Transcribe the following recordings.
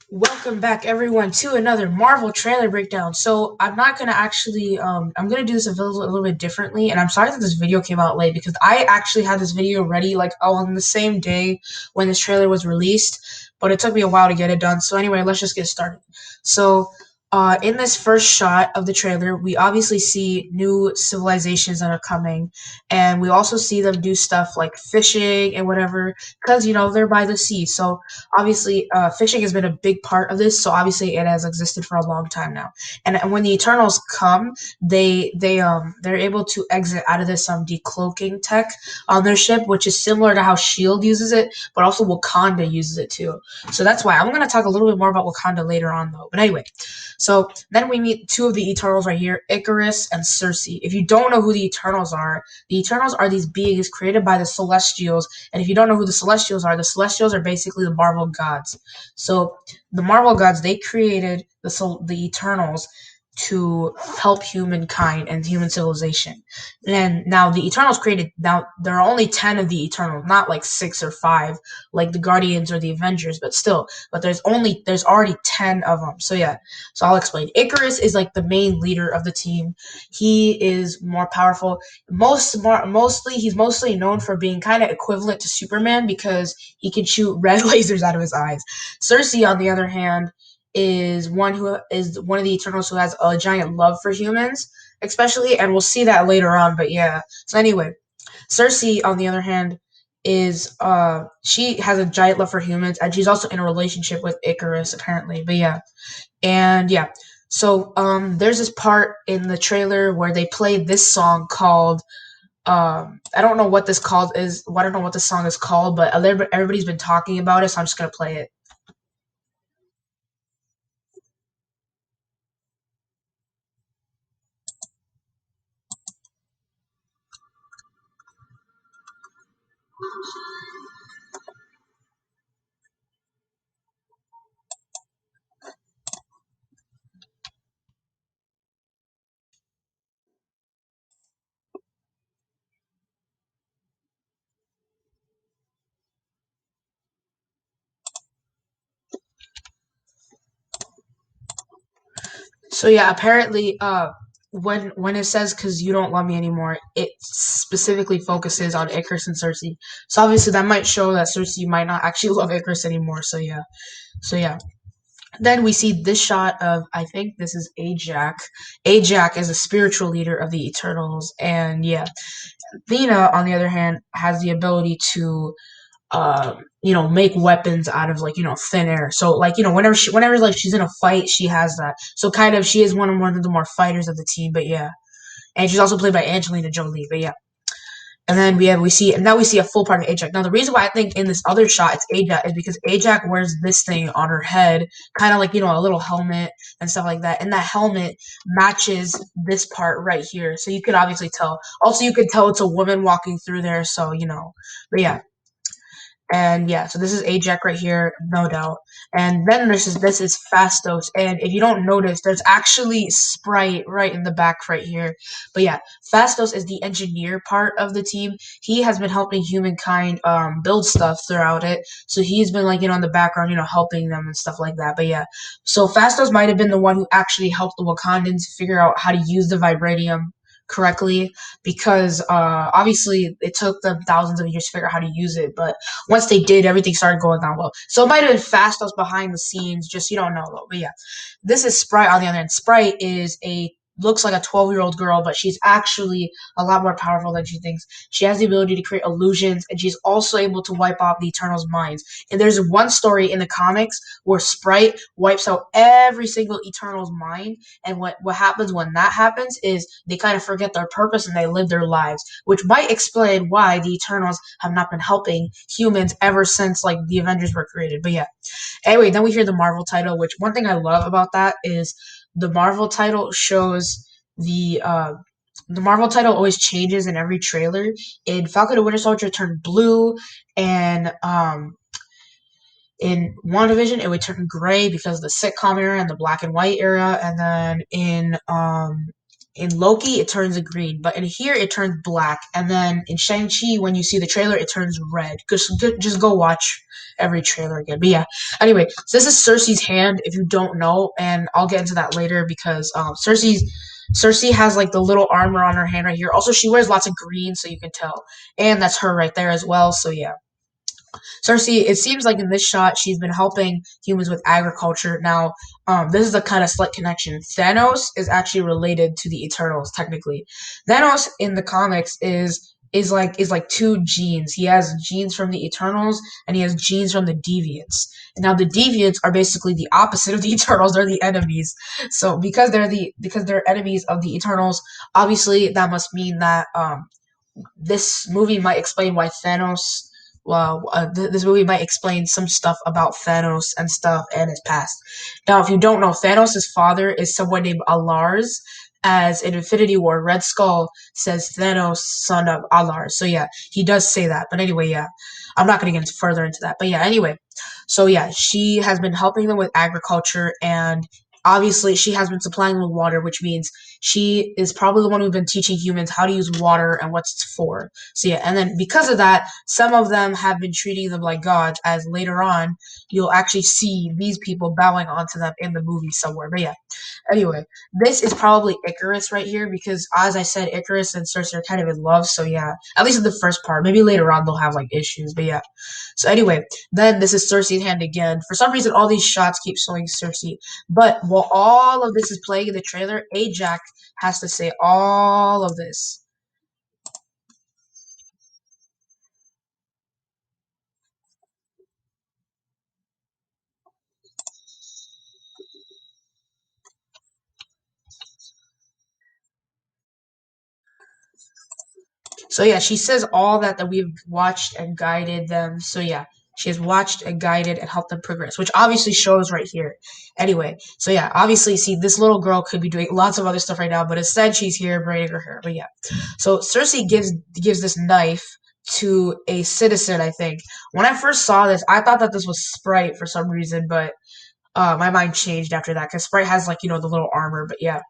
Welcome back, everyone, to another Marvel trailer breakdown. So I'm not gonna actually, I'm gonna do this a little bit differently, and I'm sorry that this video came out late because I actually had this video ready like on the same day when this trailer was released, but it took me a while to get it done. So anyway, let's just get started. So, in this first shot of the trailer, we obviously see new civilizations that are coming, and we also see them do stuff like fishing and whatever, because they're by the sea. So obviously fishing has been a big part of this, so obviously it has existed for a long time now. And when the Eternals come, they're able to exit out of this decloaking tech on their ship, which is similar to how Shield uses it, but also Wakanda uses it too. So that's why I'm going to talk a little bit more about Wakanda later on, though. But anyway, so then we meet two of the Eternals right here, Ikaris and Sersi. If you don't know who the Eternals are these beings created by the Celestials. And if you don't know who the Celestials are basically the Marvel gods. So the Marvel gods, they created the Eternals to help humankind and human civilization. And now the Eternals created, now there are only 10 of the Eternals, not like 6 or 5 like the Guardians or the Avengers, but still, but there's already 10 of them. So yeah, so I'll explain. Ikaris is like the main leader of the team. He is more powerful. He's mostly known for being kind of equivalent to Superman because he can shoot red lasers out of his eyes. Sersi, on the other hand, is one of the Eternals who has a giant love for humans, especially, and we'll see that later on. But yeah. So anyway, Sersi, on the other hand, is she has a giant love for humans, and she's also in a relationship with Ikaris apparently. But yeah, and yeah. So there's this part in the trailer where they play this song called I don't know what this called is. I don't know what this song is called, but everybody's been talking about it, so I'm just gonna play it. So yeah, apparently, when it says "cause you don't love me anymore," it specifically focuses on Icarus and Cersei. So obviously, that might show that Cersei might not actually love Icarus anymore. So yeah. Then we see this shot of, I think this is Ajak. Ajak is a spiritual leader of the Eternals, and yeah, Thena, on the other hand, has the ability to make weapons out of like thin air. So like whenever like she's in a fight, she has that. So kind of she is one of the more fighters of the team. But yeah, and she's also played by Angelina Jolie. But yeah. And then we see a full part of Ajak. Now the reason why I think in this other shot it's Ajak is because Ajak wears this thing on her head, kind of like a little helmet and stuff like that. And that helmet matches this part right here, so you could obviously tell. Also, you could tell it's a woman walking through there. So but yeah. And yeah, so this is Ajax right here, no doubt. And then this is Fastos. And if you don't notice, there's actually Sprite right in the back right here. But yeah, Fastos is the engineer part of the team. He has been helping humankind build stuff throughout it. So he's been like in the background, helping them and stuff like that. But yeah. So Fastos might have been the one who actually helped the Wakandans figure out how to use the vibranium correctly because obviously it took them thousands of years to figure out how to use it, but once they did, everything started going down well. So it might have been Fastos behind the scenes, just you don't know though. But yeah, this is Sprite on the other end. Sprite is a looks like a 12-year-old girl, but she's actually a lot more powerful than she thinks. She has the ability to create illusions, and she's also able to wipe out the Eternals' minds. And there's one story in the comics where Sprite wipes out every single Eternal's mind, and what happens when that happens is they kind of forget their purpose and they live their lives, which might explain why the Eternals have not been helping humans ever since like the Avengers were created. But yeah. Anyway, then we hear the Marvel title, which one thing I love about that is the Marvel title shows the Marvel title always changes in every trailer. In Falcon and Winter Soldier, it turned blue, and in WandaVision, it would turn gray because of the sitcom era and the black and white era, and then in in Loki it turns green, but in here it turns black, and then in Shang-Chi when you see the trailer it turns red. Just go watch every trailer again. But yeah, anyway, so this is Cersei's hand if you don't know, and I'll get into that later because Cersei has like the little armor on her hand right here. Also, she wears lots of green, so you can tell, and that's her right there as well. So yeah, Cersei, it seems like in this shot, she's been helping humans with agriculture. Now, this is a kind of slight connection. Thanos is actually related to the Eternals, technically. Thanos in the comics is like two genes. He has genes from the Eternals and he has genes from the Deviants. And now the Deviants are basically the opposite of the Eternals. They're the enemies. So because they're enemies of the Eternals, obviously that must mean that this movie might explain why Thanos. Well, this movie might explain some stuff about Thanos and stuff and his past. Now, if you don't know, Thanos' father is someone named Alars. As in Infinity War, Red Skull says Thanos, son of Alars. So yeah, he does say that. But anyway, yeah, I'm not going to get further into that. But yeah, anyway, so yeah, she has been helping them with agriculture, and obviously she has been supplying them with water, which means she is probably the one who's been teaching humans how to use water and what it's for. So yeah, and then because of that, some of them have been treating them like gods, as later on you'll actually see these people bowing onto them in the movie somewhere. But yeah, anyway, this is probably Icarus right here because, as I said, Icarus and Cersei are kind of in love. So yeah, at least in the first part. Maybe later on they'll have like issues. But yeah. So anyway, then this is Cersei's hand again. For some reason, all these shots keep showing Cersei. But while all of this is playing in the trailer, Ajax has to say all of this. So yeah, she says all that we've watched and guided them. So yeah, she has watched and guided and helped them progress, which obviously shows right here. Anyway, so yeah, obviously, see, this little girl could be doing lots of other stuff right now, but instead she's here braiding her hair. But yeah, so Cersei gives this knife to a citizen. I think when I first saw this, I thought that this was Sprite for some reason, but my mind changed after that because Sprite has like the little armor. But yeah,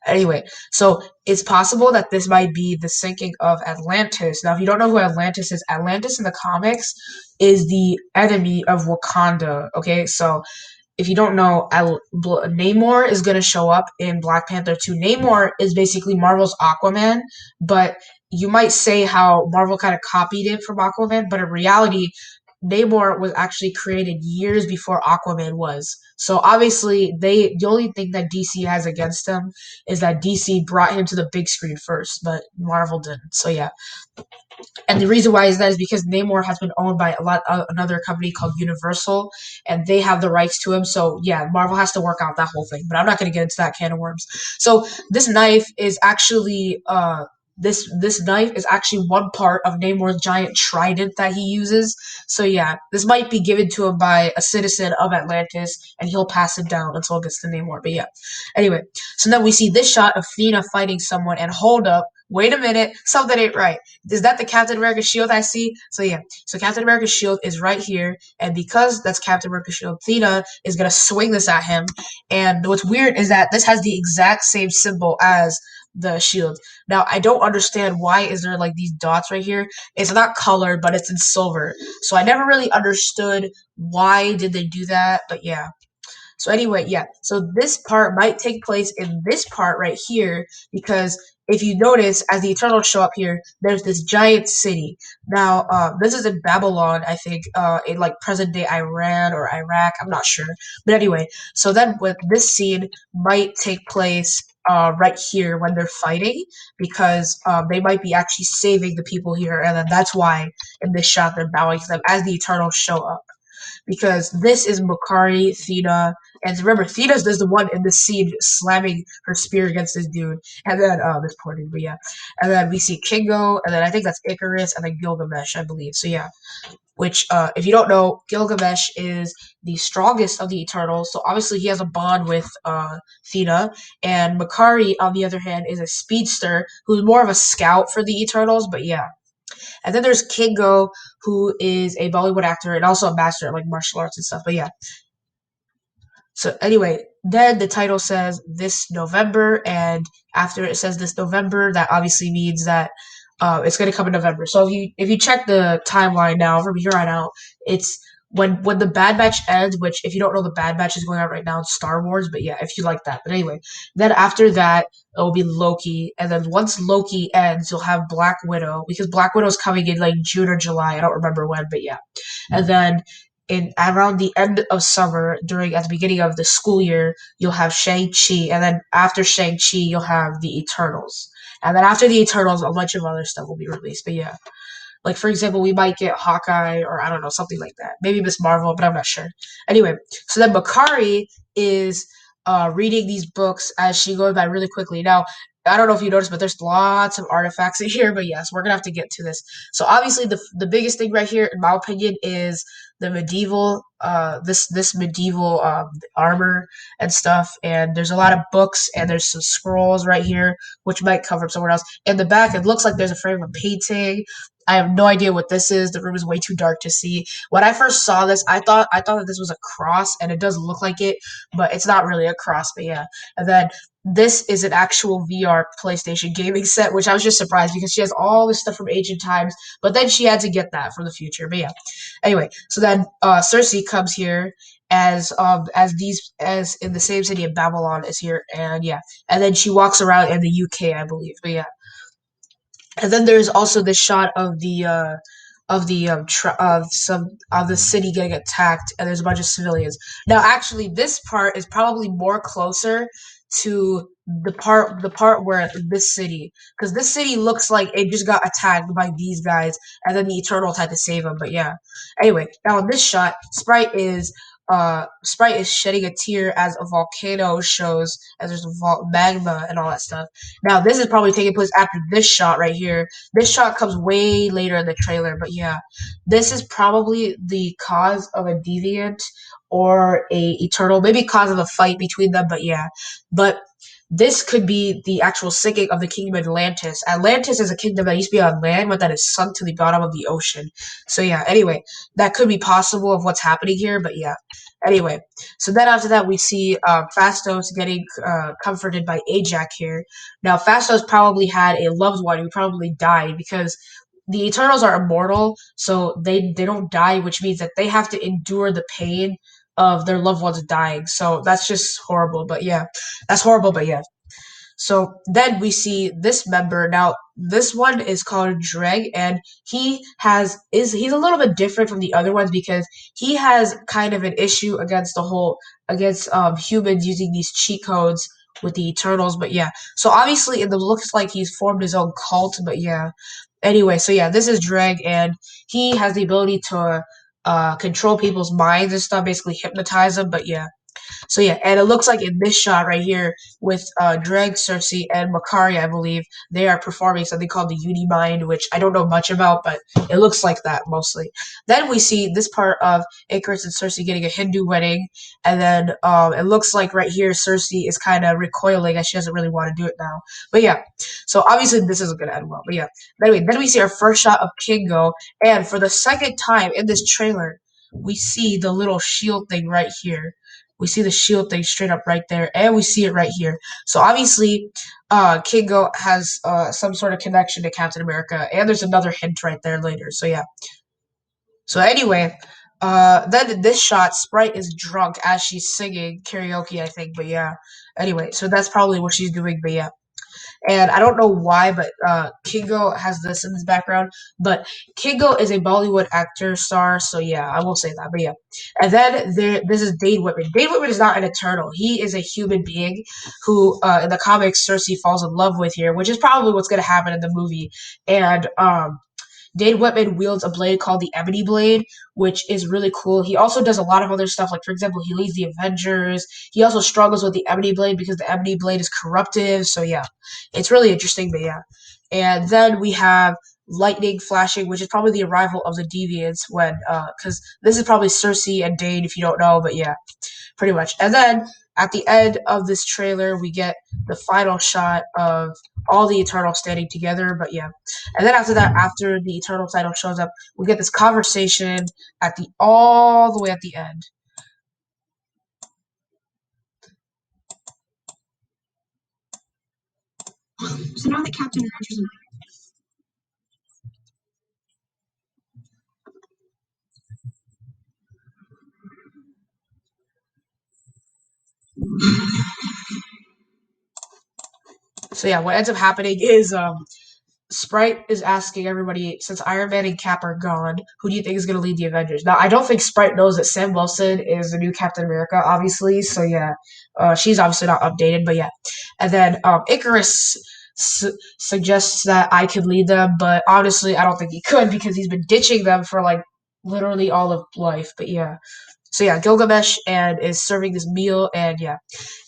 anyway, so it's possible that this might be the sinking of Atlantis. Now, if you don't know who Atlantis is, Atlantis in the comics is the enemy of Wakanda. Okay, so if you don't know, Namor is going to show up in Black Panther 2. Namor is basically Marvel's Aquaman, but you might say how Marvel kind of copied it from Aquaman, but in reality, Namor was actually created years before Aquaman was. So obviously, the only thing that DC has against him is that DC brought him to the big screen first, but Marvel didn't. So yeah, and the reason why is that is because Namor has been owned by another company called Universal, and they have the rights to him. So yeah, Marvel has to work out that whole thing. But I'm not going to get into that can of worms. So this knife is actually this knife is actually one part of Namor's giant trident that he uses. So yeah, this might be given to him by a citizen of Atlantis, and he'll pass it down until it gets to Namor. But yeah, anyway, so then we see this shot of Thena fighting someone, and hold up. Wait a minute, something ain't right. Is that the Captain America shield I see? So yeah, so Captain America's shield is right here, and because that's Captain America's shield, Thena is gonna swing this at him. And what's weird is that this has the exact same symbol as the shield. Now I don't understand why is there like these dots right here. It's not colored, but it's in silver. So I never really understood why did they do that, but yeah. So anyway, yeah. So this part might take place in this part right here because if you notice, as the Eternals show up here, there's this giant city. Now, this is in Babylon, I think, in like present day Iran or Iraq. I'm not sure, but anyway. So then, with this scene might take place right here when they're fighting because they might be actually saving the people here, and then that's why in this shot they're bowing to them as the Eternals show up because this is Makari, Thena, and remember, Thena's is the one in the scene slamming her spear against this dude, and then this poor dude, but yeah, and then we see Kingo, and then I think that's Icarus, and then Gilgamesh, I believe. So yeah, which if you don't know, Gilgamesh is the strongest of the Eternals, so obviously he has a bond with Thena, and Makari, on the other hand, is a speedster who's more of a scout for the Eternals, but yeah. And then there's Kingo, who is a Bollywood actor and also a master at like martial arts and stuff. But yeah, So anyway, then the title says this November, and after it says this November, that obviously means that it's going to come in November. So if you check the timeline now from here on out, it's when the Bad Batch ends. Which if you don't know, the Bad Batch is going on right now in Star Wars. But yeah, if you like that. But anyway, then after that it will be Loki, and then once Loki ends, you'll have Black Widow because Black Widow's coming in like June or July. I don't remember when, but yeah, and then in around the end of summer, during at the beginning of the school year, you'll have Shang-Chi, and then after Shang-Chi, you'll have the Eternals. And then after the Eternals, a bunch of other stuff will be released. But yeah, like for example, we might get Hawkeye or I don't know, something like that. Maybe Miss Marvel, but I'm not sure. Anyway, so then Makari is reading these books as she goes by really quickly. Now, I don't know if you noticed, but there's lots of artifacts in here. But yes, we're gonna have to get to this. So obviously, the biggest thing right here, in my opinion, is the medieval this medieval armor and stuff. And there's a lot of books and there's some scrolls right here, which might cover up somewhere else. In the back, it looks like there's a frame of a painting. I have no idea what this is. The room is way too dark to see. When I first saw this, I thought that this was a cross, and it does look like it, but it's not really a cross. But yeah, and then this is an actual VR PlayStation gaming set, which I was just surprised because she has all this stuff from ancient times, but then she had to get that from the future. But yeah, anyway, so then Cersei comes here as in the same city of Babylon is here, and yeah, and then she walks around in the UK, I believe. But yeah, and then there's also this shot of the of some of the city getting attacked, and there's a bunch of civilians. Now, actually, this part is probably more closer to the part where this city, because this city looks like it just got attacked by these guys, and then the Eternals had to save them. But yeah, anyway, now in this shot, Sprite is shedding a tear as a volcano shows, as there's magma and all that stuff. Now, this is probably taking place after this shot right here. This shot comes way later in the trailer, but yeah, this is probably the cause of a deviant or a eternal, maybe cause of a fight between them, but yeah. But this could be the actual sinking of the kingdom of Atlantis. Atlantis is a kingdom that used to be on land, but that is sunk to the bottom of the ocean. So yeah, anyway, that could be possible of what's happening here, but yeah. Anyway, so then after that, we see Phastos getting comforted by Ajak here. Now, Phastos probably had a loved one who probably died because the Eternals are immortal, so they don't die, which means that they have to endure the pain of their loved ones dying. So that's just horrible. But yeah, that's horrible. But yeah, so then we see this member. Now this one is called Dreg, and he's a little bit different from the other ones because he has kind of an issue against the whole against humans using these cheat codes with the Eternals. But yeah, so obviously it looks like he's formed his own cult. But yeah, anyway, so yeah, this is Dreg, and he has the ability to control people's minds and stuff, basically hypnotize them. But yeah, so yeah, and it looks like in this shot right here with Dreg, Cersei, and Makari, I believe they are performing something called the Unimind, which I don't know much about, but it looks like that mostly. Then we see this part of Icarus and Cersei getting a Hindu wedding, and then it looks like right here Cersei is kind of recoiling as she doesn't really want to do it now. But yeah, so obviously this isn't gonna end well. But yeah, anyway, then we see our first shot of Kingo, and for the second time in this trailer, we see the little shield thing right here. We see the shield thing straight up right there, and we see it right here. So obviously, Kingo has some sort of connection to Captain America, and there's another hint right there later. So yeah. So anyway, then in this shot, Sprite is drunk as she's singing karaoke, I think. But yeah. Anyway, so that's probably what she's doing. But yeah. And I don't know why, but Kingo has this in his background. But Kingo is a Bollywood actor star, so yeah, I will say that. But yeah, and then this is Dane Whitman. Dane Whitman is not an Eternal. He is a human being who, in the comics, Cersei falls in love with here, which is probably what's going to happen in the movie. And Dane Whitman wields a blade called the Ebony Blade, which is really cool. He also does a lot of other stuff, like for example, he leads the Avengers. He also struggles with the Ebony Blade because the Ebony Blade is corruptive. So yeah, it's really interesting. But yeah, and then we have lightning flashing, which is probably the arrival of the Deviants when, because this is probably Cersei and Dane if you don't know. But yeah, pretty much. And then at the end of this trailer, we get the final shot of all the Eternals standing together. But yeah, and then after that, after the Eternal title shows up, we get this conversation at the all the way at the end. So now the Captain Adventures. So yeah, what ends up happening is Sprite is asking everybody, since Iron Man and Cap are gone, who do you think is going to lead the Avengers? Now, I don't think Sprite knows that Sam Wilson is the new Captain America, obviously. So yeah, she's obviously not updated, but yeah. And then Icarus suggests that I could lead them, but honestly, I don't think he could because he's been ditching them for like literally all of life. But yeah. So yeah, Gilgamesh and is serving this meal, and yeah.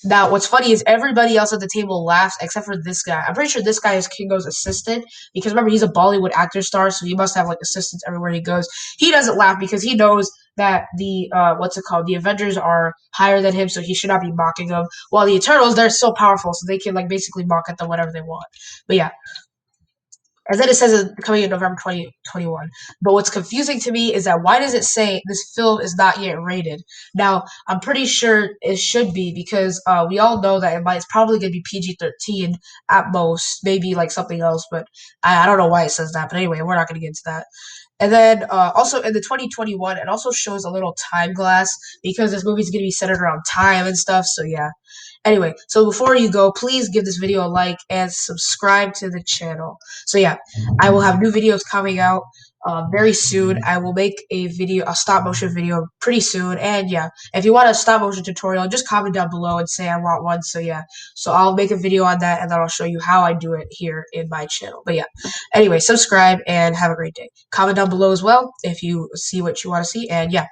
Now, what's funny is everybody else at the table laughs except for this guy. I'm pretty sure this guy is Kingo's assistant because remember he's a Bollywood actor star, so he must have like assistants everywhere he goes. He doesn't laugh because he knows that the what's it called? The Avengers are higher than him, so he should not be mocking them. While the Eternals, they're so powerful, so they can like basically mock at them whatever they want. But yeah, and then it says it's coming in November 2021. But what's confusing to me is that why does it say this film is not yet rated? Now, I'm pretty sure it should be because we all know that it's probably going to be PG-13 at most, maybe like something else, but I don't know why it says that. But anyway, we're not going to get into that. And then also in the 2021, it also shows a little time glass because this movie's going to be centered around time and stuff. So yeah. Anyway, so before you go, please give this video a like and subscribe to the channel. So yeah, I will have new videos coming out very soon. I will make a stop motion video pretty soon. And yeah, if you want a stop motion tutorial, just comment down below and say I want one. So yeah, so I'll make a video on that and then I'll show you how I do it here in my channel. But yeah, anyway, subscribe and have a great day. Comment down below as well if you see what you want to see. And yeah.